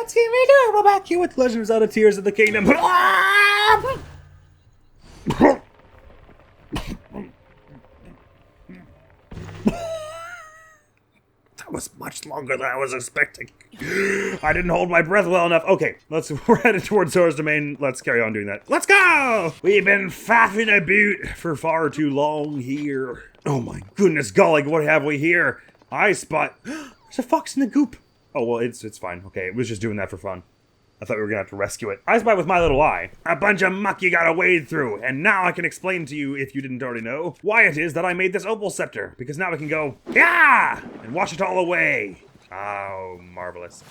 Let's see me do. We'll back you with Legend of Zelda Tears of the Kingdom. That was much longer than I was expecting. I didn't hold my breath well enough. Okay, we're headed towards Zora's Domain. Let's carry on doing that. Let's go! We've been faffing about for far too long here. Oh my goodness golly, what have we here? I spot... There's a fox in the goop. Oh, well, it's fine. Okay, it was just doing that for fun. I thought we were gonna have to rescue it. I spy with my little eye. A bunch of muck you gotta wade through, and now I can explain to you, if you didn't already know, why it is that I made this opal scepter. Because now we can go, yeah, and wash it all away. Oh, marvelous.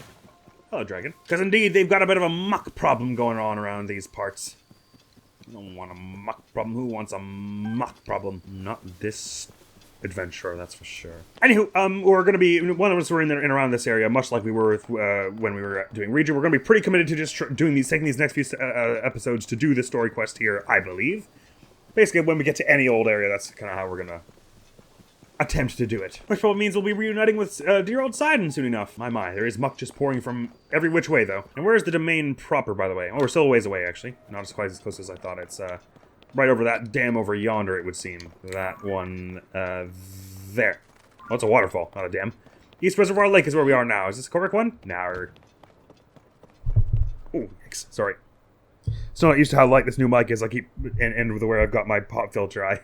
Hello, dragon. Because indeed, they've got a bit of a muck problem going on around these parts. I don't want a muck problem. Who wants a muck problem? Not this adventurer, that's for sure. Anywho, we're going to be, one of us were in around this area, much like we were with, when we were doing region. We're going to be pretty committed to just taking these next few episodes to do the story quest here, I believe. Basically, when we get to any old area, that's kind of how we're going to attempt to do it. Which probably means we'll be reuniting with dear old Sidon soon enough. My, there is muck just pouring from every which way, though. And where's the domain proper, by the way? Oh, we're still a ways away, actually. Not quite as close as I thought. It's, right over that dam over yonder, it would seem. That one, there. Oh, it's a waterfall, not a dam. East Reservoir Lake is where we are now. Is this the correct one? Nah. Oh, yikes. Sorry. So not used to how light this new mic is. I keep, and with where I've got my pop filter, I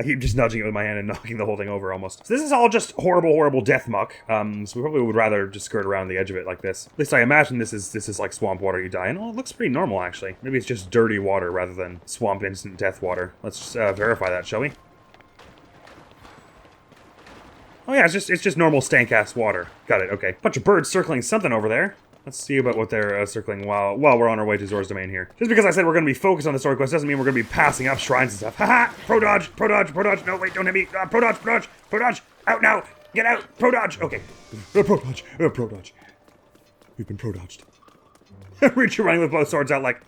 keep just nudging it with my hand and knocking the whole thing over almost. So this is all just horrible, horrible death muck. So we probably would rather just skirt around the edge of it like this. At least I imagine this is like swamp water you die in. Oh, it looks pretty normal actually. Maybe it's just dirty water rather than swamp instant death water. Let's just verify that, shall we? Oh yeah, it's just normal stank ass water. Got it. Okay. Bunch of birds circling something over there. Let's see about what they're circling while we're on our way to Zora's Domain here. Just because I said we're going to be focused on the story quest doesn't mean we're going to be passing up shrines and stuff. Haha! Pro dodge! Pro dodge! Pro dodge! No, wait, don't hit me! Pro dodge! Pro dodge! Pro dodge! Out now! Get out! Pro dodge! Okay. Pro dodge! Pro dodge. We've been pro dodged. Reach, running with both swords out like...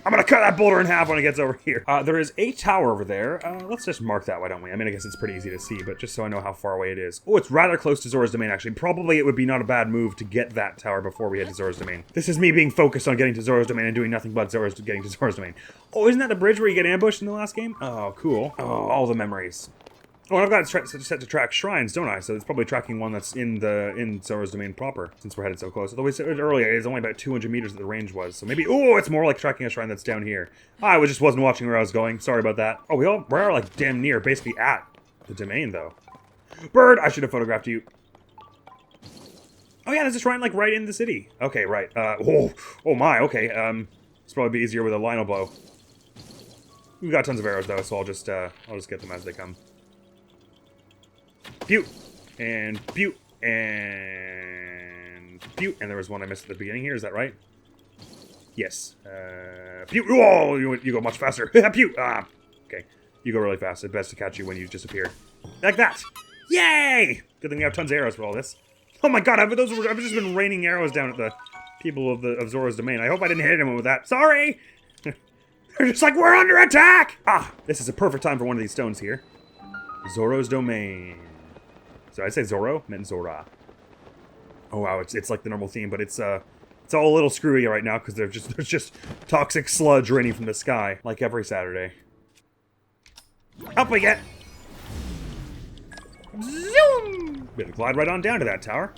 I'm gonna cut that boulder in half when it gets over here. There is a tower over there. Let's just mark that, why don't we? I mean, I guess it's pretty easy to see, but just so I know how far away it is. Oh, it's rather close to Zora's Domain, actually. Probably it would be not a bad move to get that tower before we head to Zora's Domain. This is me being focused on getting to Zora's Domain and doing nothing but getting to Zora's Domain. Oh, isn't that the bridge where you get ambushed in the last game? Oh, cool. Oh, all the memories. Oh, and I've got it set to track shrines, don't I? So it's probably tracking one that's in Zora's Domain proper, since we're headed so close. Although we said earlier, it's only about 200 meters that the range was. So maybe, oh, it's more like tracking a shrine that's down here. I just wasn't watching where I was going. Sorry about that. Oh, we're like damn near, basically at the domain, though. Bird, I should have photographed you. Oh yeah, there's a shrine like right in the city. Okay, right. Oh my, okay. It's probably be easier with a Lionel bow. We've got tons of arrows though, so I'll just get them as they come. Pew! And pew! And pew! And there was one I missed at the beginning here, is that right? Yes. Pew! Oh, you go much faster. Pew! Ah! Okay. You go really fast. It's best to catch you when you disappear. Like that! Yay! Good thing we have tons of arrows for all this. Oh my god, I've just been raining arrows down at the people of Zora's Domain. I hope I didn't hit anyone with that. Sorry! They're just like, we're under attack! Ah! This is a perfect time for one of these stones here. Zora's Domain. So I say Zoro? I meant Zora. Oh wow, it's like the normal theme, but it's all a little screwy right now because there's just toxic sludge raining from the sky, like every Saturday. Up we get! Zoom! We're gonna glide right on down to that tower.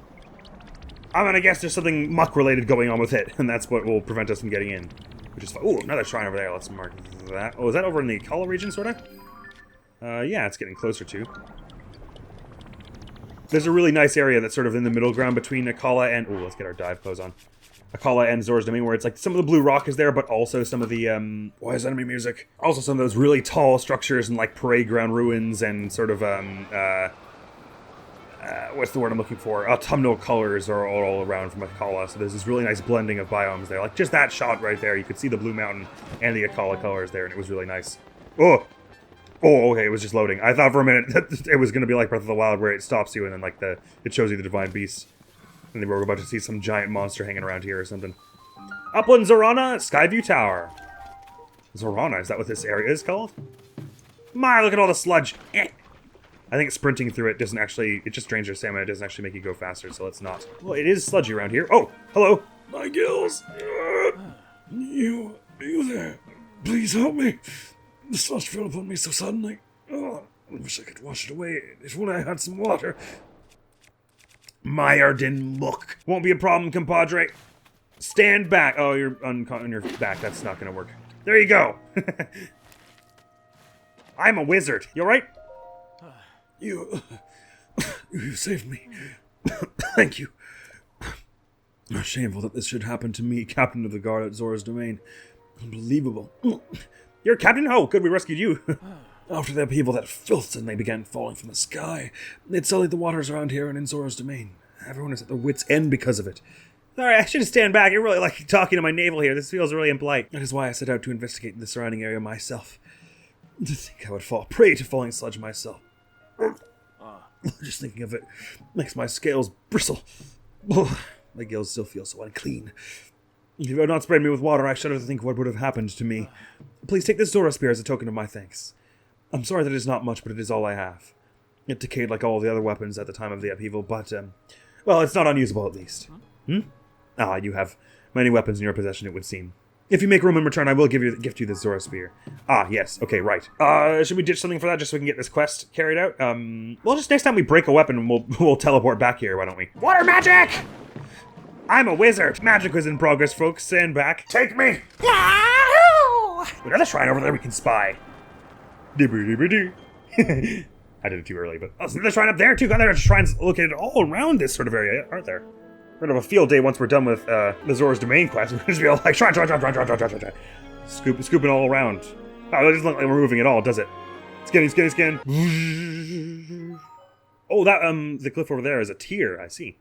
I'm gonna guess there's something muck-related going on with it, and that's what will prevent us from getting in. Which is fine. Ooh, another shrine over there. Let's mark that. Oh, is that over in the Kala region, sorta? Yeah, it's getting closer to. There's a really nice area that's sort of in the middle ground between Akala and... Ooh, let's get our dive pose on. Akala and Zora's Domain, where it's like some of the blue rock is there, but also some of the, why is enemy music? Also some of those really tall structures and like parade ground ruins and sort of, what's the word I'm looking for? Autumnal colors are all around from Akala, so there's this really nice blending of biomes there. Like just that shot right there, you could see the Blue Mountain and the Akala colors there, and it was really nice. Oh! Oh, okay, it was just loading. I thought for a minute that it was going to be like Breath of the Wild, where it stops you and then like it shows you the Divine Beast. And then we're about to see some giant monster hanging around here or something. Upland Zorana, Skyview Tower. Zorana, is that what this area is called? My, look at all the sludge. Eh. I think sprinting through it doesn't actually, it just drains your stamina, it doesn't actually make you go faster, so let's not. Well, it is sludgy around here. Oh, hello. My gills! You there. Please help me. The slush fell upon me so suddenly. Oh, I wish I could wash it away if only I had some water. Myrdin Mook. Won't be a problem, compadre. Stand back. Oh, you're on your back. That's not going to work. There you go. I'm a wizard. You alright? You saved me. Thank you. Shameful that this should happen to me, captain of the guard at Zora's domain. Unbelievable. You're captain? Oh, good, we rescued you. After the upheaval, that filth suddenly began falling from the sky. It sullied the waters around here and in Zora's domain. Everyone is at their wits' end because of it. Alright, I should stand back. You're really like talking to my navel here. This feels really impolite. That is why I set out to investigate the surrounding area myself. To think I would fall prey to falling sludge myself. Just thinking of it makes my scales bristle. My gills still feel so unclean. If you had not sprayed me with water, I shudder to think what would have happened to me. Please take this Zora spear as a token of my thanks. I'm sorry that it is not much, but it is all I have. It decayed like all the other weapons at the time of the upheaval, but, well, it's not unusable at least. Ah, you have many weapons in your possession, it would seem. If you make room in return, I will gift you this Zora spear. Ah, yes. Okay, right. Should we ditch something for that just so we can get this quest carried out? Well, just next time we break a weapon, we'll teleport back here, why don't we? Water magic! I'm a wizard. Magic was in progress, folks. Stand back. Take me! Yahoo! Another shrine over there we can spy. I did it too early, but... Oh, so there's a shrine up there, too. God, there are shrines located all around this sort of area, aren't there? We're gonna have a field day once we're done with the Zora's Domain quest. We're just be all like, shrine. Scooping all around. Oh, it doesn't look like we're moving at all, does it? Skin. Oh, that, the cliff over there is a tier, I see.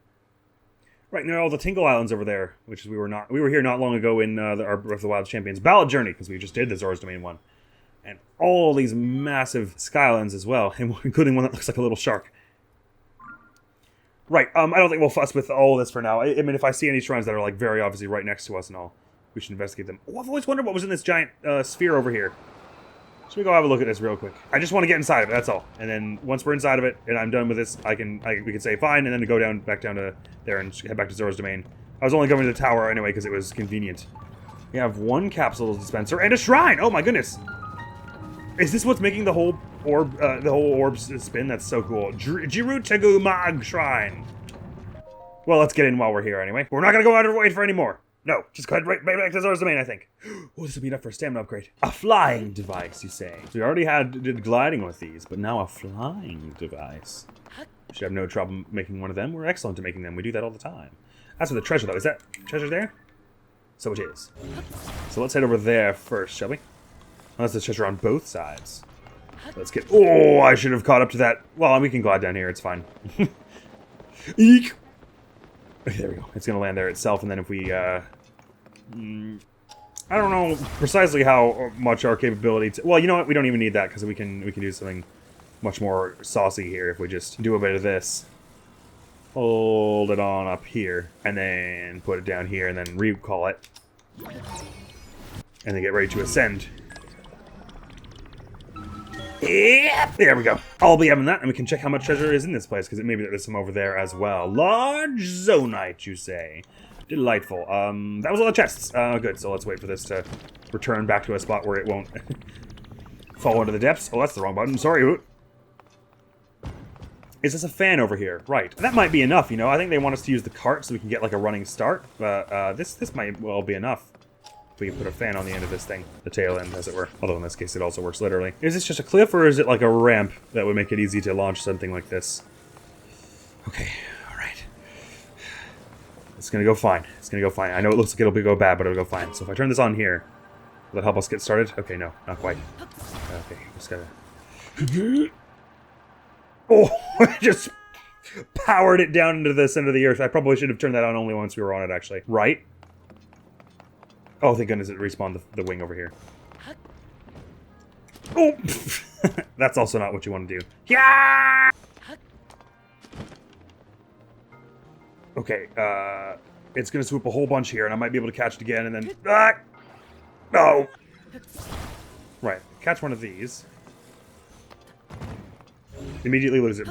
Right, and there are all the Tingle Islands over there, which we were here not long ago in our Breath of the Wild Champions Ballad Journey, because we just did the Zora's Domain one. And all these massive skylands as well, including one that looks like a little shark. Right, I don't think we'll fuss with all this for now. I mean, if I see any shrines that are, like, very obviously right next to us and all, we should investigate them. Oh, I've always wondered what was in this giant sphere over here. Should we go have a look at this real quick? I just want to get inside of it, that's all. And then once we're inside of it, and I'm done with this, we can say fine, and then go back down to there and head back to Zora's Domain. I was only going to the tower anyway because it was convenient. We have one capsule dispenser and a shrine! Oh my goodness! Is this what's making the whole orb spin? That's so cool. Jiru Tegu Mag Shrine. Well, let's get in while we're here anyway. We're not gonna go out of our way for any more. No, just go ahead right back to Zora's Domain, I think. Oh, this will be enough for a stamina upgrade. A flying device, you say? So we already did gliding with these, but now a flying device. We should have no trouble making one of them. We're excellent at making them. We do that all the time. As for the treasure, though, is that treasure there? So it is. So let's head over there first, shall we? Unless there's treasure on both sides. Let's get... Oh, I should have caught up to that. Well, we can glide down here. It's fine. Eek! Okay, there we go. It's going to land there itself, and then if we... I don't know precisely how much our capability... Well, you know what? We don't even need that, because we can do something much more saucy here if we just do a bit of this. Hold it on up here, and then put it down here, and then recall it. And then get ready to ascend. Yep, there we go. I'll be having that, and we can check how much treasure is in this place, because maybe there's some over there as well. Large Zonite, you say? Delightful. That was all the chests. Good, so let's wait for this to return back to a spot where it won't fall into the depths. Oh, that's the wrong button. Sorry. Is this a fan over here? Right. That might be enough, you know. I think they want us to use the cart so we can get, like, a running start. But this might well be enough. If we can put a fan on the end of this thing. The tail end, as it were. Although in this case, it also works literally. Is this just a cliff, or is it like a ramp that would make it easy to launch something like this? Okay. All right. It's going to go fine. It's going to go fine. I know it looks like it'll go bad, but it'll go fine. So if I turn this on here, will that help us get started? Okay, no. Not quite. Okay. Just gotta... Oh, I just powered it down into the center of the earth. I probably should have turned that on only once we were on it, actually. Right? Oh, thank goodness it respawned the wing over here. Oh! That's also not what you want to do. Yeah! Okay, it's going to swoop a whole bunch here, and I might be able to catch it again, and then... Ah! No! Right, catch one of these. Immediately lose it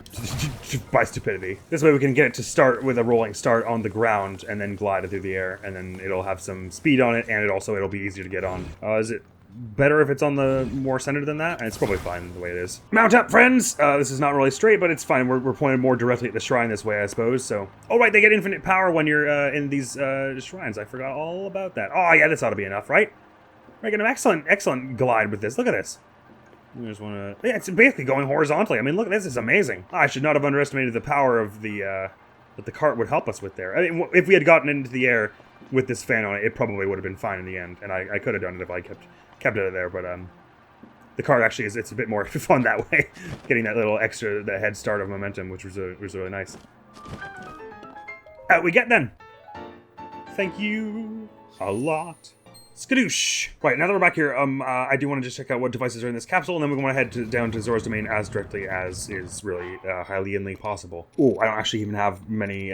by stupidity. This way we can get it to start with a rolling start on the ground and then glide it through the air, and then it'll have some speed on it, and it'll be easier to get on. Is it better if it's on the more centered than that? And it's probably fine the way it is. Mount up, friends! This is not really straight, but it's fine. We're pointed more directly at the shrine this way, I suppose, so... Oh, right, they get infinite power when you're in these shrines. I forgot all about that. Oh, yeah, this ought to be enough, right? We're getting an excellent glide with this. Look at this. I just want to... Yeah, it's basically going horizontally. I mean, look, this is amazing. I should not have underestimated the power of the, that the cart would help us with there. I mean, if we had gotten into the air with this fan on it, it probably would have been fine in the end, and I could have done it if I kept it out of there, but, the cart actually it's a bit more fun that way, getting that little extra, the head start of momentum, which was really nice. Out we get then. Thank you a lot. Skadoosh! Right, now that we're back here, I do want to just check out what devices are in this capsule, and then we're going to head down to Zoro's domain as directly as is really highly inly possible. Oh, I don't actually even have many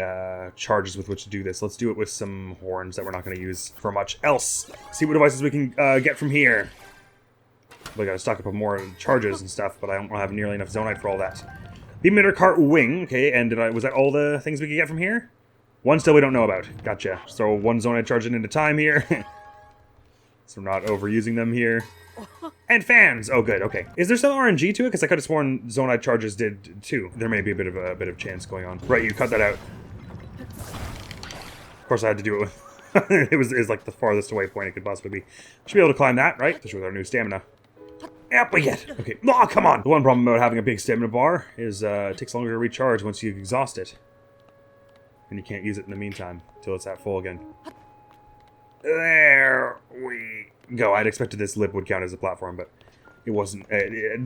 charges with which to do this. Let's do it with some horns that we're not going to use for much else. See what devices we can get from here. We got to stock up on more charges and stuff, but I don't have nearly enough zonite for all that. Beam emitter cart wing, okay, and was that all the things we could get from here? One still we don't know about. Gotcha. So one zonite charging into time here. So we're not overusing them here. And fans! Oh, good, okay. Is there some RNG to it? Because I could have sworn zonite charges did too. There may be a bit of chance going on. Right, you cut that out. Of course I had to do it with... it was like the farthest away point it could possibly be. Should be able to climb that, right? Especially with our new stamina. Yep, we get it. Okay. Oh, come on! The one problem about having a big stamina bar is it takes longer to recharge once you exhaust it. And you can't use it in the meantime, until it's at full again. There we go. I'd expected this lip would count as a platform, but it wasn't.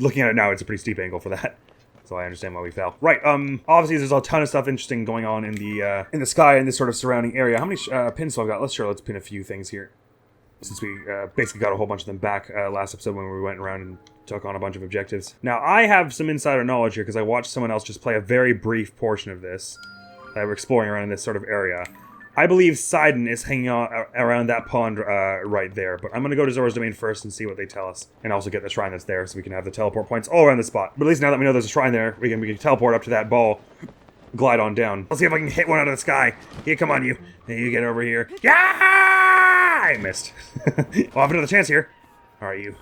Looking at it now, it's a pretty steep angle for that. So I understand why we fell. Right, obviously there's a ton of stuff interesting going on in the sky and this sort of surrounding area. How many pins do I got? Let's pin a few things here. Since we basically got a whole bunch of them back last episode when we went around and took on a bunch of objectives. Now, I have some insider knowledge here because I watched someone else just play a very brief portion of this. We're exploring around in this sort of area. I believe Sidon is hanging out around that pond right there, but I'm going to go to Zoro's domain first and see what they tell us. And also get the shrine that's there so we can have the teleport points all around the spot. But at least now that we know there's a shrine there, we can teleport up to that ball, glide on down. Let's see if I can hit one out of the sky. Here, come on, you. Hey, you get over here. Yeah! I missed. I'll have another chance here. All right, you.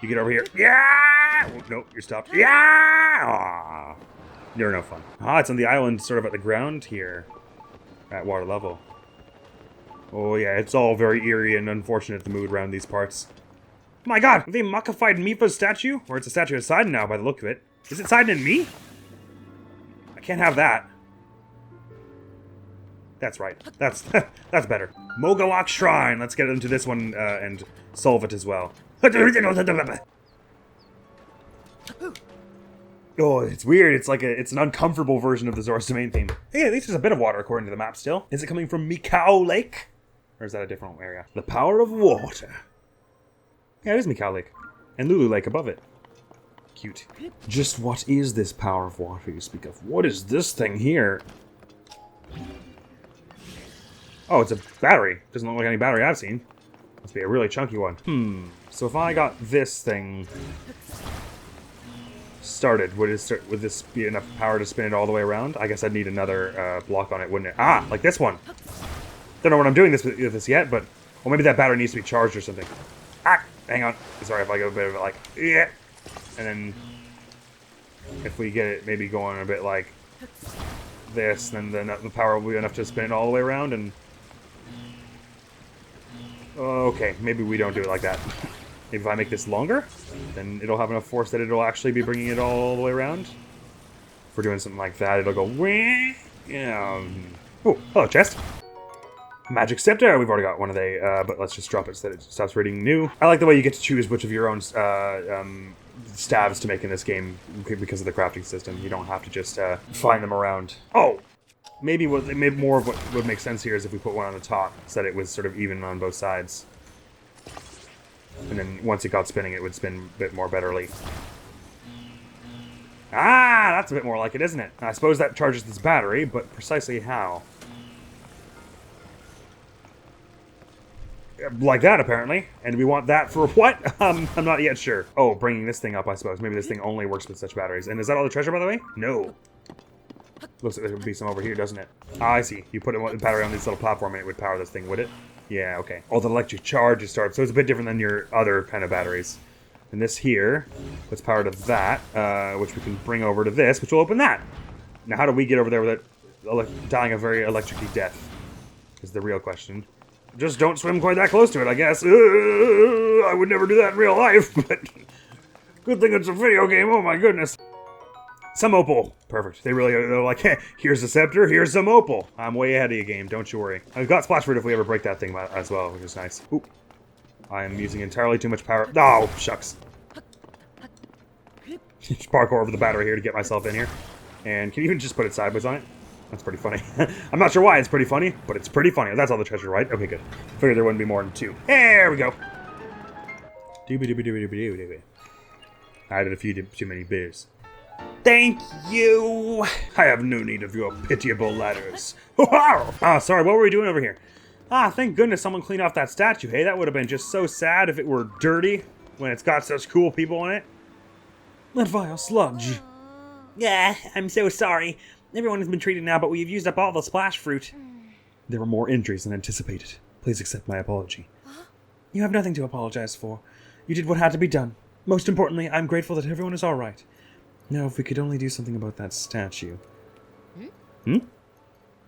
You get over here. Yeah! Oh, nope, you're stopped. Yeah! Aww. You're no fun. Ah, it's on the island sort of at the ground here. At water level. Oh yeah, it's all very eerie and unfortunate, the mood around these parts. Oh my god, have they muckified Mifa's statue? Or it's a statue of Sidon now by the look of it. Is it Sidon and me? I can't have that. That's right. That's better. Mogawak Shrine. Let's get into this one and solve it as well. Oh, it's weird. It's like it's an uncomfortable version of the Zoro's domain theme. Hey, at least there's a bit of water according to the map still. Is it coming from Mikau Lake? Or is that a different area? The power of water. Yeah, it is Mikau Lake. And Lulu Lake above it. Cute. Just what is this power of water you speak of? What is this thing here? Oh, it's a battery. Doesn't look like any battery I've seen. Must be a really chunky one. So if I got this thing started, would this be enough power to spin it all the way around? I guess I'd need another block on it, wouldn't it? Ah, like this one. Don't know what I'm doing with this yet, but... Well, maybe that battery needs to be charged or something. Ah! Hang on. Sorry if I go a bit of it like... Yeah! And then... If we get it maybe going a bit like... this, then the power will be enough to spin it all the way around, and... Okay, maybe we don't do it like that. Maybe if I make this longer, then it'll have enough force that it'll actually be bringing it all the way around. If we're doing something like that, it'll go... Oh, hello, chest. Magic scepter. We've already got one of they, but let's just drop it so that it stops reading new. I like the way you get to choose which of your own staves to make in this game because of the crafting system. You don't have to just find them around. Oh! Maybe more of what would make sense here is if we put one on the top so that it was sort of even on both sides. And then once it got spinning, it would spin a bit more betterly. Ah, that's a bit more like it, isn't it? I suppose that charges this battery, but precisely how? Like that, apparently. And we want that for what? I'm not yet sure. Oh, bringing this thing up, I suppose. Maybe this thing only works with such batteries. And is that all the treasure, by the way? No. Looks like there would be some over here, doesn't it? Ah, I see. You put a battery on this little platform and it would power this thing, would it? Yeah, okay. Oh, the electric charge is started. So it's a bit different than your other kind of batteries. And this here puts power to that, which we can bring over to this, which will open that. Now, how do we get over there without dying a very electric death? Is the real question. Just don't swim quite that close to it, I guess. I would never do that in real life, but good thing it's a video game. Oh my goodness. Some opal. Perfect. They're like, hey, here's the scepter, here's some opal. I'm way ahead of you, game. Don't you worry. I've got splash fruit if we ever break that thing as well, which is nice. Oop. I am using entirely too much power. Oh, shucks. Just parkour over the battery here to get myself in here. And can you even just put it sideways on it? That's pretty funny. I'm not sure why it's pretty funny, but it's pretty funny. That's all the treasure, right? Okay, good. Figured there wouldn't be more than 2. There we go. Doobie-doobie-doobie-doobie-doobie. I added a few too many beers. Thank you. I have no need of your pitiable ladders. Ah, sorry, what were we doing over here? Ah, thank goodness someone cleaned off that statue. Hey, that would have been just so sad if it were dirty when it's got such cool people in it. That vile sludge. Yeah, I'm so sorry. Everyone has been treated now, but we've used up all the splash fruit. There were more injuries than anticipated. Please accept my apology. You have nothing to apologize for. You did what had to be done. Most importantly, I'm grateful that everyone is all right. Now, if we could only do something about that statue. You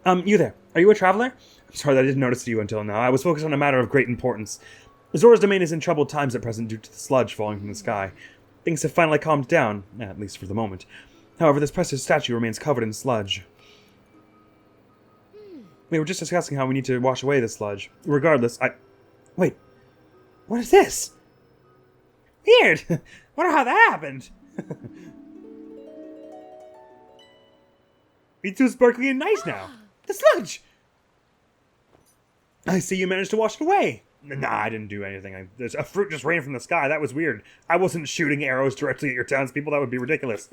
there. Are you a traveler? I'm sorry that I didn't notice you until now. I was focused on a matter of great importance. Zoro's domain is in troubled times at present due to the sludge falling from the sky. Things have finally calmed down, at least for the moment. However, this precious statue remains covered in sludge. We were just discussing how we need to wash away the sludge. Regardless, Wait. What is this? Weird! Wonder how that happened. It's so sparkly and nice now. The sludge! I see you managed to wash it away. Nah, I didn't do anything. There's a fruit just rained from the sky. That was weird. I wasn't shooting arrows directly at your townspeople. That would be ridiculous.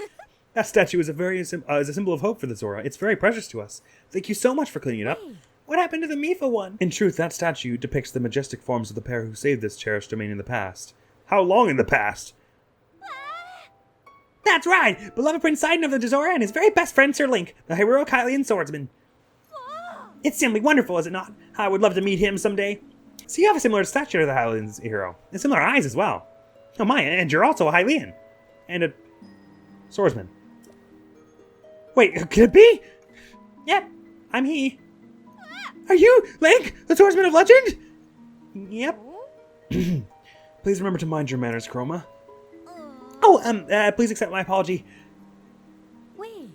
That statue is is a symbol of hope for the Zora. It's very precious to us. Thank you so much for cleaning it up. What happened to the Mifa one? In truth, that statue depicts the majestic forms of the pair who saved this cherished domain in the past. How long in the past? That's right! Beloved Prince Sidon of the Zora and his very best friend Sir Link, the heroic Hylian swordsman. It's simply wonderful, is it not? I would love to meet him someday. So you have a similar stature to the Hylian's hero, and similar eyes as well. Oh my, and you're also a Hylian. And a swordsman. Wait, could it be? Yep, I'm he. Are you Link, the swordsman of legend? Yep. Please remember to mind your manners, Chroma. Oh, please accept my apology. Wait.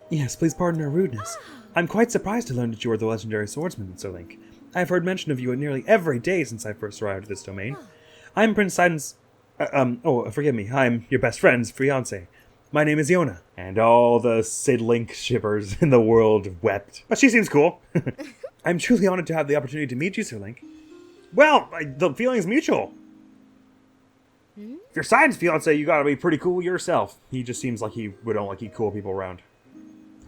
Yes, please pardon our rudeness. I'm quite surprised to learn that you are the legendary swordsman, Sir Link. I have heard mention of you nearly every day since I first arrived at this domain. I'm Prince Sidon's... forgive me, I'm your best friend's fiancé. My name is Yona. And all the Sid Link shippers in the world wept. But she seems cool. I'm truly honored to have the opportunity to meet you, Sir Link. Well, the feeling's mutual. If you're Sidon's fiancé, you gotta be pretty cool yourself. He just seems like he would only keep cool people around.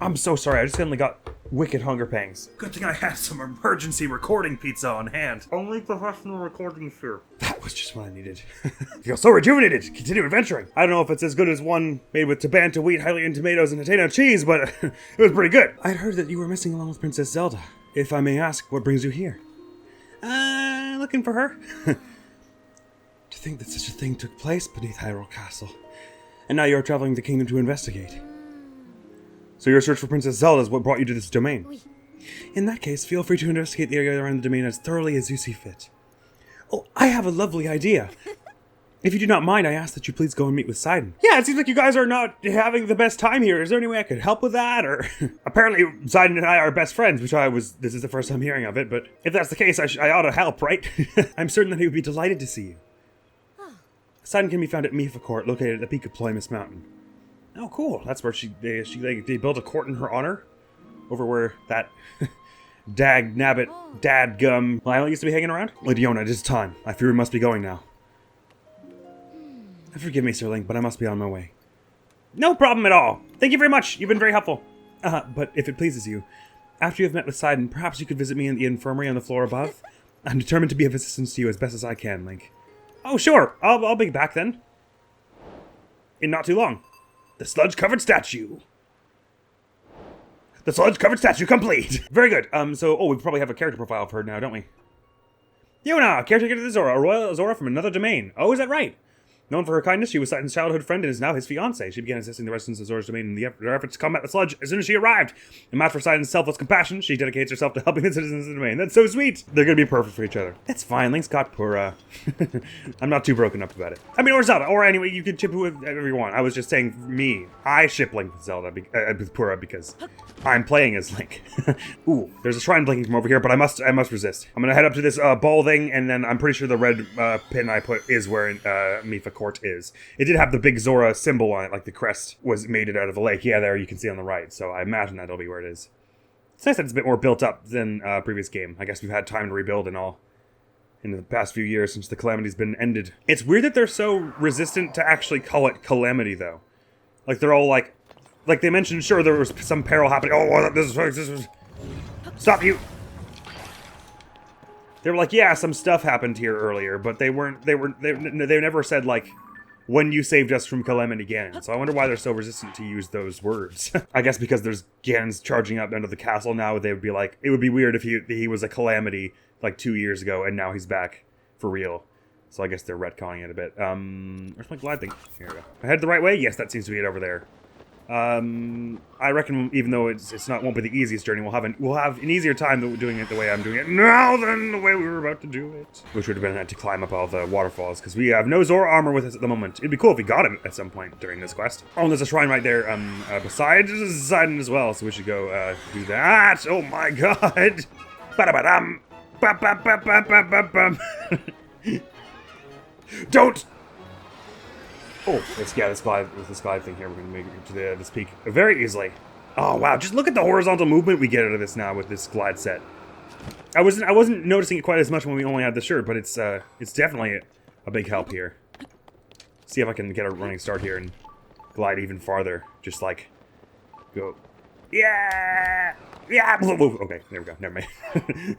I'm so sorry, I just suddenly got wicked hunger pangs. Good thing I had some emergency recording pizza on hand. Only professional recording fear. That was just what I needed. I feel so rejuvenated. Continue adventuring. I don't know if it's as good as one made with Tabanta wheat, Hylian tomatoes, and Hatena cheese, but it was pretty good. I'd heard that you were missing along with Princess Zelda. If I may ask, what brings you here? Looking for her. To think that such a thing took place beneath Hyrule Castle. And now you're traveling the kingdom to investigate. So your search for Princess Zelda is what brought you to this domain. Oui. In that case, feel free to investigate the area around the domain as thoroughly as you see fit. Oh, I have a lovely idea. If you do not mind, I ask that you please go and meet with Sidon. Yeah, it seems like you guys are not having the best time here. Is there any way I could help with that? Or apparently, Sidon and I are best friends, which this is the first time hearing of it, but if that's the case, I ought to help, right? I'm certain that he would be delighted to see you. Sidon can be found at Mifa Court, located at the peak of Ploymus Mountain. Oh, cool. That's where they built a court in her honor? Over where that dag-nabbit dadgum Lionel used to be hanging around? Lady Yona, it is time. I fear we must be going now. Forgive me, Sir Link, but I must be on my way. No problem at all. Thank you very much. You've been very helpful. But if it pleases you, after you have met with Sidon, perhaps you could visit me in the infirmary on the floor above? I'm determined to be of assistance to you as best as I can, Link. Oh, sure. I'll be back then. In not too long. The sludge-covered statue. The sludge-covered statue complete. Very good. We probably have a character profile for her now, don't we? Yuna, caretaker to the Zoro, a royal Zoro from another domain. Oh, is that right? Known for her kindness, she was Sidon's childhood friend and is now his fiancée. She began assisting the residents of Zoro's domain in their efforts to combat the sludge as soon as she arrived. In match for Sidon's selfless compassion, she dedicates herself to helping the citizens of the domain. That's so sweet! They're gonna be perfect for each other. That's fine, Link's got Purah. I'm not too broken up about it. I mean, or Zelda, or anyway, you can ship it with whatever you want. I was just saying, me. I ship Link with Zelda, with Purah, because I'm playing as Link. Ooh, there's a shrine blinking from over here, but I must resist. I'm gonna head up to this ball thing, and then I'm pretty sure the red pin I put is where Mipha Court is. It did have the big Zora symbol on it, like the crest was made it out of the lake. Yeah, there you can see on the right, so I imagine that'll be where it is. It's nice that it's a bit more built up than previous game. I guess we've had time to rebuild and all in the past few years since the calamity's been ended. It's weird that they're so resistant to actually call it calamity, though. Like, they're all like they mentioned, sure, there was some peril happening. Oh, this was... Stop you! They were like, yeah, some stuff happened here earlier, but they never said, like, when you saved us from calamity Ganon. So I wonder why they're so resistant to use those words. I guess because there's Ganons charging up into the castle now, they would be like, it would be weird if he was a calamity like 2 years ago and now he's back for real. So I guess they're retconning it a bit. Where's my glide thing? Here we go. I head the right way? Yes, that seems to be it over there. I reckon even though won't be the easiest journey, we'll have an easier time doing it the way I'm doing it now than the way we were about to do it. Which would have been had to climb up all the waterfalls, because we have no Zoro armor with us at the moment. It'd be cool if we got it at some point during this quest. Oh, and there's a shrine right there, beside Sidon as well, so we should go, do that. Oh my god! Ba-da-ba-dum! Ba-ba-ba-ba-ba-ba-bum! Don't! Oh, this glide thing here, we're going to make it to this peak very easily. Oh, wow, just look at the horizontal movement we get out of this now with this glide set. I wasn't noticing it quite as much when we only had the shirt, but it's definitely a big help here. See if I can get a running start here and glide even farther. Just like, go. Yeah! Yeah! Okay, there we go, never mind.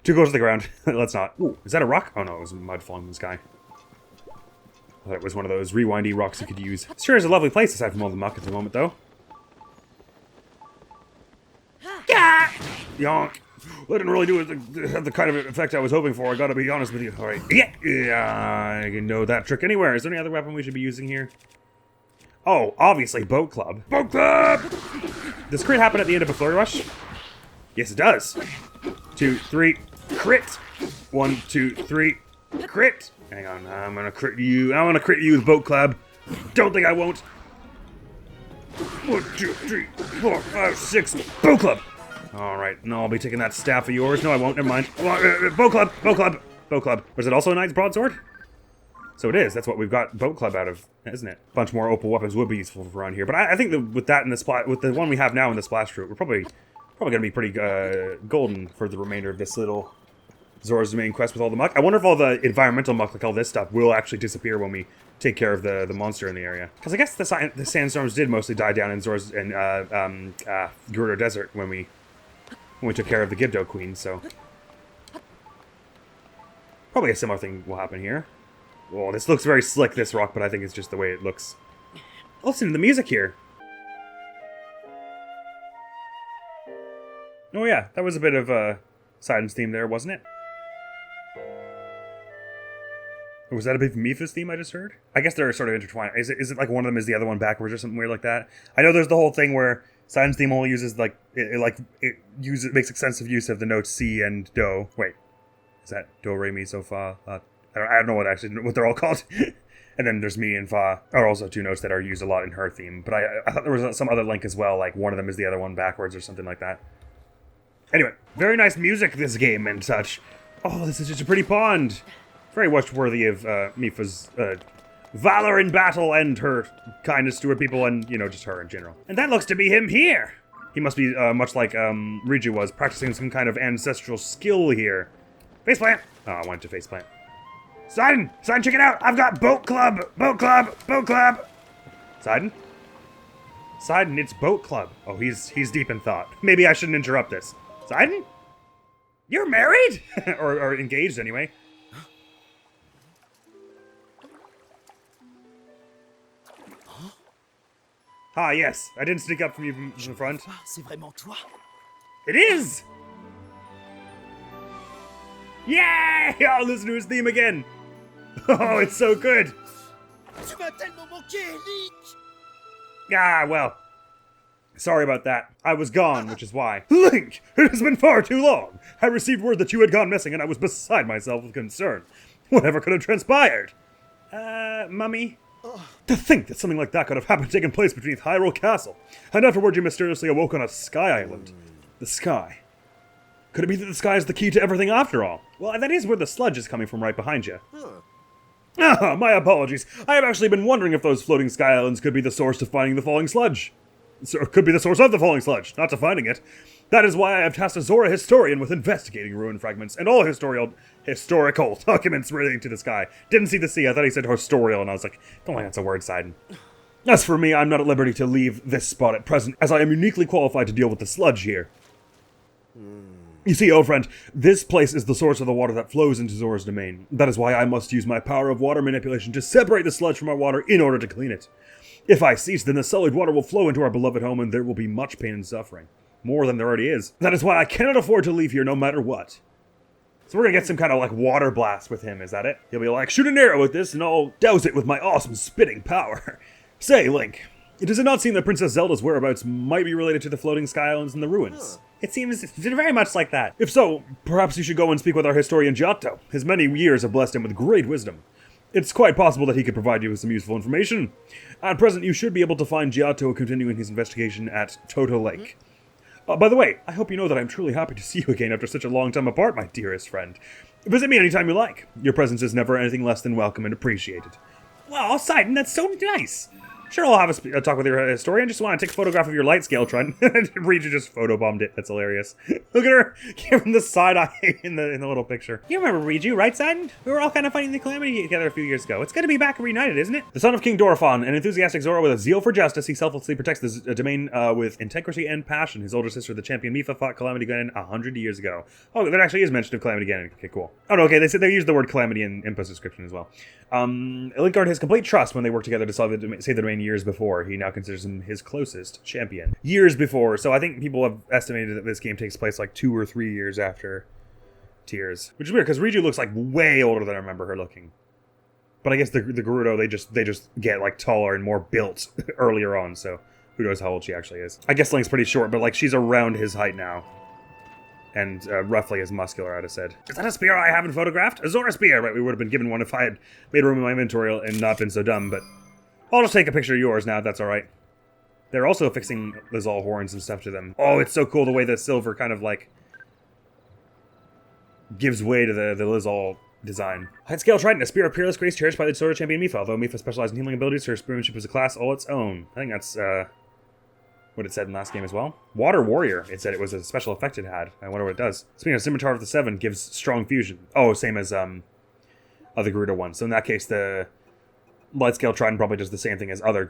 Too close to the ground. Let's not. Ooh, is that a rock? Oh no, it was mud falling from the sky. I thought it was one of those rewindy rocks you could use. Sure is a lovely place aside from all the muck at the moment, though. Yeah! Yonk! Well, that didn't really have the kind of effect I was hoping for, I gotta be honest with you. Alright. Yeah! I can know that trick anywhere. Is there any other weapon we should be using here? Oh, obviously, Boat Club. Boat Club! Does crit happen at the end of a flurry rush? Yes, it does. 2, 3, crit! 1, 2, 3, crit! Hang on, I'm gonna crit you. I wanna crit you with Boat Club. Don't think I won't. 1, 2, 3, 4, 5, 6. Boat Club! Alright, no, I'll be taking that staff of yours. No, I won't, never mind. Boat Club! Boat Club! Boat Club. Was it also a Knight's Broadsword? So it is. That's what we've got Boat Club out of, isn't it? A bunch more opal weapons would be useful for around here. But I think that with that and with the one we have now in the splash fruit, we're probably gonna be pretty golden for the remainder of this little Zoro's main quest with all the muck. I wonder if all the environmental muck, like all this stuff, will actually disappear when we take care of the monster in the area. Because I guess the sandstorms did mostly die down in Zoro's and Gerudo Desert when we took care of the Gibdo Queen. So probably a similar thing will happen here. Oh, this looks very slick, this rock, but I think it's just the way it looks. Listen to the music here. Oh yeah, that was a bit of Sidon's theme there, wasn't it? Was that a bit of Mipha's theme I just heard? I guess they're sort of intertwined. Is it like one of them is the other one backwards or something weird like that? I know there's the whole thing where Sidon's theme only uses like it makes extensive use of the notes C and Do. Wait, is that Do, Re, Mi, So, Fa? I don't know what they're all called. And then there's Mi and Fa are also two notes that are used a lot in her theme. But I thought there was some other link as well, like one of them is the other one backwards or something like that. Anyway, very nice music this game and such. Oh, this is just a pretty pond. Very much worthy of Mipha's valor in battle and her kindness to her people and, you know, just her in general. And that looks to be him here. He must be much like Riju was, practicing some kind of ancestral skill here. Faceplant. Oh, I wanted to faceplant. Sidon, check it out. I've got Boat Club. Boat Club. Boat Club. Sidon, it's Boat Club. Oh, he's deep in thought. Maybe I shouldn't interrupt this. Sidon? You're married? or engaged, anyway. Ah, yes. I didn't sneak up from you from the front. C'est vraiment toi? It is! Yay! I'll listen to his theme again. Oh, it's so good. Tu m'as tellement manqué, Link! Ah, well. Sorry about that. I was gone, which is why. Link! It has been far too long. I received word that you had gone missing, and I was beside myself with concern. Whatever could have transpired? Mummy? To think that something like that could have taken place beneath Hyrule Castle, and afterward you mysteriously awoke on a sky island. The sky. Could it be that the sky is the key to everything after all? Well, that is where the sludge is coming from right behind you. Ah, my apologies. I have actually been wondering if those floating sky islands could be the source to finding the falling sludge. So it could be the source of the falling sludge, not to finding it. That is why I have tasked a Zoro historian with investigating ruin fragments and all historical documents relating to the sky. Didn't see the C, I thought he said historial, and I was like, don't think that's a word, Sidon. As for me, I'm not at liberty to leave this spot at present, as I am uniquely qualified to deal with the sludge here. You see, old friend, this place is the source of the water that flows into Zoro's domain. That is why I must use my power of water manipulation to separate the sludge from our water in order to clean it. If I cease, then the sullied water will flow into our beloved home and there will be much pain and suffering. More than there already is. That is why I cannot afford to leave here no matter what. So we're gonna get some kind of like water blast with him, is that it? He'll be like, shoot an arrow with this and I'll douse it with my awesome spitting power. Say, Link, does it not seem that Princess Zelda's whereabouts might be related to the floating sky islands and the ruins? It seems very much like that. If so, perhaps you should go and speak with our historian Giotto. His many years have blessed him with great wisdom. It's quite possible that he could provide you with some useful information. At present, you should be able to find Giotto continuing his investigation at TotK. By the way, I hope you know that I'm truly happy to see you again after such a long time apart, my dearest friend. Visit me anytime you like. Your presence is never anything less than welcome and appreciated. Well, Sidon, that's so nice. Sure, I'll have a talk with your historian. Just want to take a photograph of your light scale, Trent. Reed just photobombed it. That's hilarious. Look at her giving the side eye in the little picture. You remember Riju, right, Sidon? We were all kind of fighting the Calamity together a few years ago. It's good to be back reunited, isn't it? The son of King Dorephan, an enthusiastic Zoro with a zeal for justice, he selflessly protects the domain with integrity and passion. His older sister, the champion Mipha, fought Calamity Ganon 100 years ago. Oh, there actually is mention of Calamity Ganon. Okay, cool. Oh, no, okay, they used the word Calamity in Impo's description as well. Link earned his complete trust when they worked together to save the domain years before. He now considers him his closest champion. Years before, so I think people have estimated that this game takes place like 2 or 3 years after Tears. Which is weird, because Riju looks like way older than I remember her looking. But I guess the Gerudo, they just get like taller and more built earlier on, so who knows how old she actually is. I guess Link's pretty short, but like she's around his height now. And roughly as muscular, I'd have said. Is that a spear I haven't photographed? A Zora spear! Right, we would have been given one if I had made room in my inventory and not been so dumb, but I'll just take a picture of yours now, if that's alright. They're also fixing Lizal horns and stuff to them. Oh, it's so cool the way the silver kind of like gives way to the Lizal design. Height-scale Trident, a spear of peerless grace cherished by the Sword champion Mipha. Although Mipha specializes in healing abilities, her spearmanship is a class all its own. I think that's what it said in last game as well. Water Warrior, it said it was a special effect it had. I wonder what it does. Speaking of Scimitar of the Seven, gives strong fusion. Oh, same as other Gerudo ones. So in that case, the Light Scale Trident probably does the same thing as other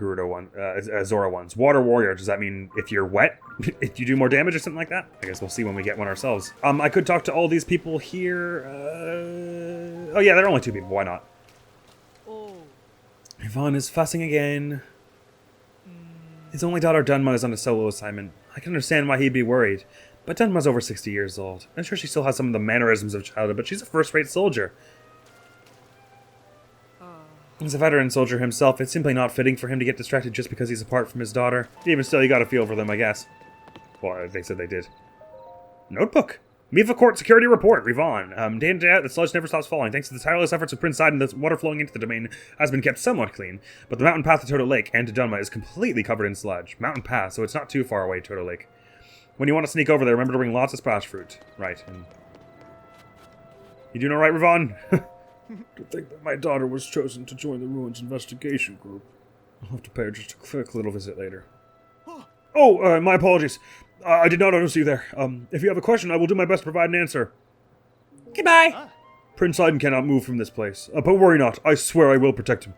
Zora ones. Water Warrior, does that mean if you're wet, if you do more damage or something like that? I guess we'll see when we get one ourselves. I could talk to all these people here. Oh yeah, there are only 2 people, why not? Oh. Yvonne is fussing again. His only daughter Dunma is on a solo assignment. I can understand why he'd be worried. But Dunma's over 60 years old. I'm sure she still has some of the mannerisms of childhood, but she's a first-rate soldier. As a veteran soldier himself, it's simply not fitting for him to get distracted just because he's apart from his daughter. Even still, you gotta feel for them, I guess. Well, they said they did. Notebook. Mipha Court Security Report, Rivon. Day in day out, the sludge never stops falling. Thanks to the tireless efforts of Prince Sidon, the water flowing into the domain has been kept somewhat clean. But the mountain path to Toto Lake and to Dunma is completely covered in sludge. Mountain path, so it's not too far away, Toto Lake. When you want to sneak over there, remember to bring lots of splash fruit. Right. And you doing alright, Rivon? To think that my daughter was chosen to join the Ruins investigation group. I'll have to pay her just a quick little visit later. Oh, my apologies. I did not notice you there. If you have a question, I will do my best to provide an answer. Goodbye. Prince Sidon cannot move from this place. But worry not. I swear I will protect him.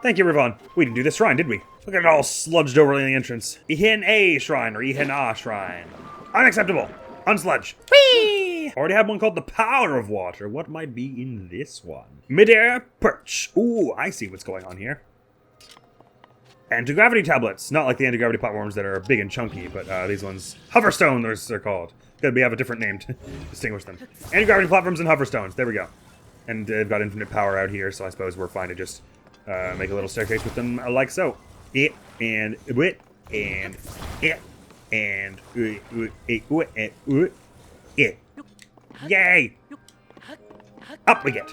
Thank you, Rivon. We didn't do this shrine, did we? Look at it all sludged over in the entrance. Ihan A shrine or Ihan A shrine. Unacceptable. Unsludge. Whee! Okay. Already had one called the Power of Water. What might be in this one? Midair perch. Ooh, I see what's going on here. Anti-gravity tablets. Not like the anti-gravity platforms that are big and chunky, but these ones, hoverstone, they're called. We have a different name to distinguish them. Anti-gravity platforms and hoverstones. There we go. And they've got infinite power out here, so I suppose we're fine to just make a little staircase with them like so. It and it and it and it. Yay! Up we get.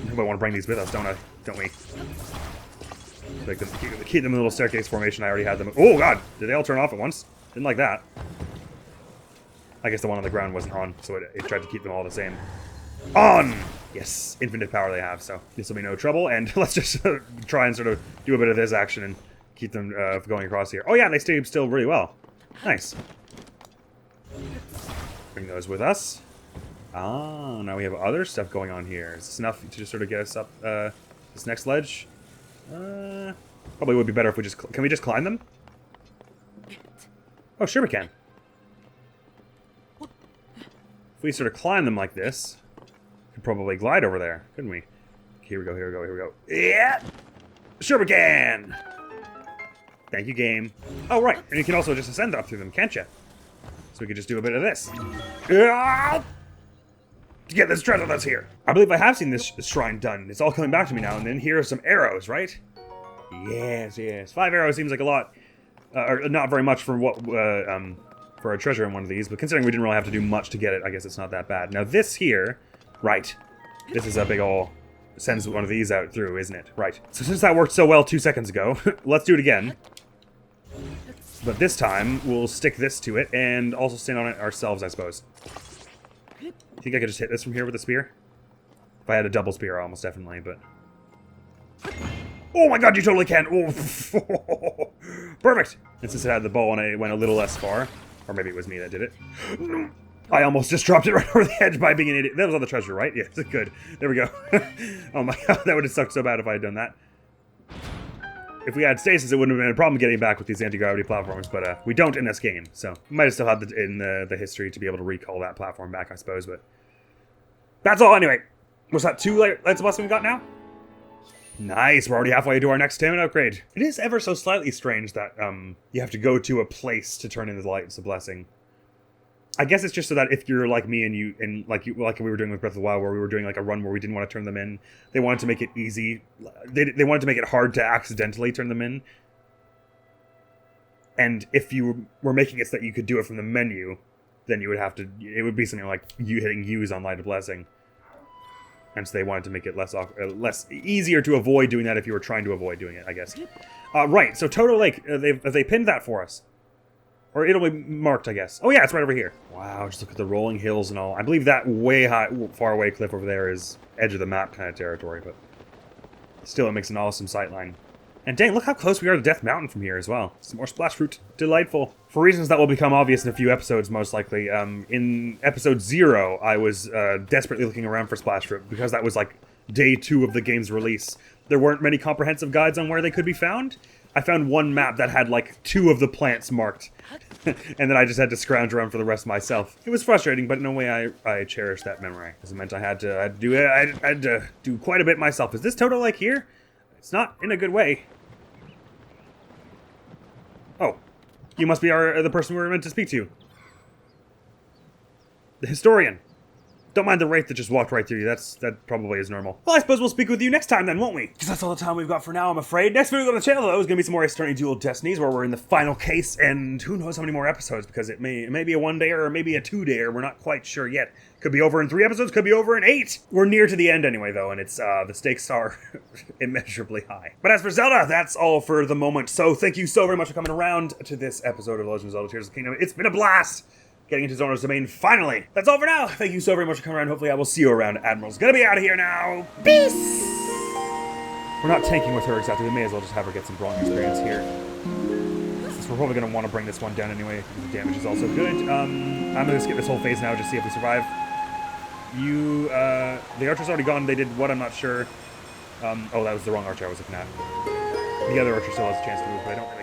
We want to bring these with us, don't we? Like keep them in a little staircase formation. I already had them. Oh god! Did they all turn off at once? Didn't like that. I guess the one on the ground wasn't on, so it tried to keep them all the same. On! Yes, infinite power they have, so this will be no trouble. And let's just try and sort of do a bit of this action and keep them going across here. Oh yeah, they stay still really well. Nice. Bring those with us. Ah, now we have other stuff going on here. Is this enough to just sort of get us up this next ledge? Probably would be better if we just... Can we just climb them? Oh, sure we can. If we sort of climb them like this, we could probably glide over there, couldn't we? Here we go, here we go, here we go. Yeah! Sure we can! Thank you, game. Oh, right. And you can also just ascend up through them, can't you? So we could just do a bit of this. To get this treasure that's here. I believe I have seen this shrine done. It's all coming back to me now. And then here are some arrows, right? Yes, yes. 5 arrows seems like a lot. Or not very much for what... for a treasure in one of these. But considering we didn't really have to do much to get it, I guess it's not that bad. Now this here... Right. This is a big ol'... Sends one of these out through, isn't it? Right. So since that worked so well 2 seconds ago, let's do it again. But this time, we'll stick this to it, and also stand on it ourselves, I suppose. I think I could just hit this from here with a spear? If I had a double spear, almost definitely, but... Oh my god, you totally can! Oh. Perfect! And since it had the bow and it went a little less far, or maybe it was me that did it. I almost just dropped it right over the edge by being an idiot. That was on the treasure, right? Yeah, good. There we go. Oh my god, that would have sucked so bad if I had done that. If we had stasis, it wouldn't have been a problem getting back with these anti-gravity platforms, but we don't in this game, so we might have still had the history to be able to recall that platform back, I suppose, but that's all anyway. What's that, 2 lights of blessing we got now? Nice, we're already halfway to our next stamina upgrade. It is ever so slightly strange that you have to go to a place to turn in the lights of blessing. I guess it's just so that if you're like me and like we were doing with Breath of the Wild, where we were doing like a run where we didn't want to turn them in, they wanted to make it easy. They wanted to make it hard to accidentally turn them in. And if you were making it so that you could do it from the menu, then you would have to. It would be something like you hitting use on Light of Blessing. And so they wanted to make it less easier to avoid doing that if you were trying to avoid doing it, I guess. Right. So Toto Lake, they pinned that for us. Or it'll be marked, I guess. Oh yeah, it's right over here. Wow, just look at the rolling hills and all. I believe that way high, far away cliff over there is edge of the map kind of territory, but still it makes an awesome sightline. And dang, look how close we are to Death Mountain from here as well. Some more splash fruit. Delightful. For reasons that will become obvious in a few episodes, most likely. In episode 0, I was desperately looking around for splash fruit because that was like day 2 of the game's release. There weren't many comprehensive guides on where they could be found. I found one map that had like 2 of the plants marked. And then I just had to scrounge around for the rest myself. It was frustrating, but in a way I cherished that memory. Because it meant I had to do quite a bit myself. Is this Toto Lake here? It's not in a good way. Oh. You must be the person we were meant to speak to. The historian. Don't mind the wraith that just walked right through you. That probably is normal. Well, I suppose we'll speak with you next time then, won't we? Because that's all the time we've got for now, I'm afraid. Next video on the channel, though, is going to be some more Ace Attorney Dual Destinies, where we're in the final case, and who knows how many more episodes, because it may be a 1-dayer or maybe a 2-dayer. We're not quite sure yet. Could be over in 3 episodes, could be over in 8. We're near to the end anyway, though, and it's the stakes are immeasurably high. But as for Zelda, that's all for the moment. So thank you so very much for coming around to this episode of The Legend of Zelda Tears of the Kingdom. It's been a blast! Getting into Zoro's domain, finally! That's all for now! Thank you so very much for coming around. Hopefully I will see you around. Admiral's gonna be out of here now! Peace! We're not tanking with her exactly. We may as well just have her get some brawling experience here. Since we're probably gonna want to bring this one down anyway. The damage is also good. I'm gonna skip this whole phase now, just see if we survive. The archer's already gone. They did what? I'm not sure. Oh, that was the wrong archer I was looking at. The other archer still has a chance to move, but I don't really